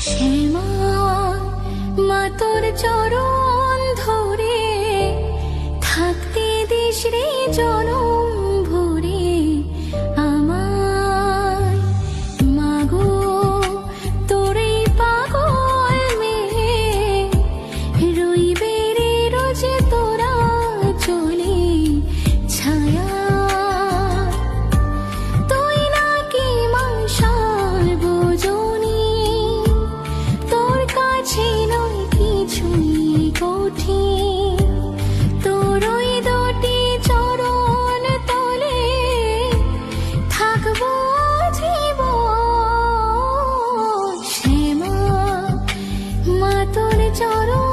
শ্যামা মা তোর চরণ ধরে থাকতে দিস রে জনম ভরে আমায়। মাগো তোর এই পাগল মেয়ে রইবে রে রোজ তোরা চলে ছায়া। তুই নাকি মা সর্বজনী, তোর কাছে নয় কিছুই কঠিন। তোর ওই দুটি চরণ তলে থাকবো জীবন। শ্যামা মা তোর চরণ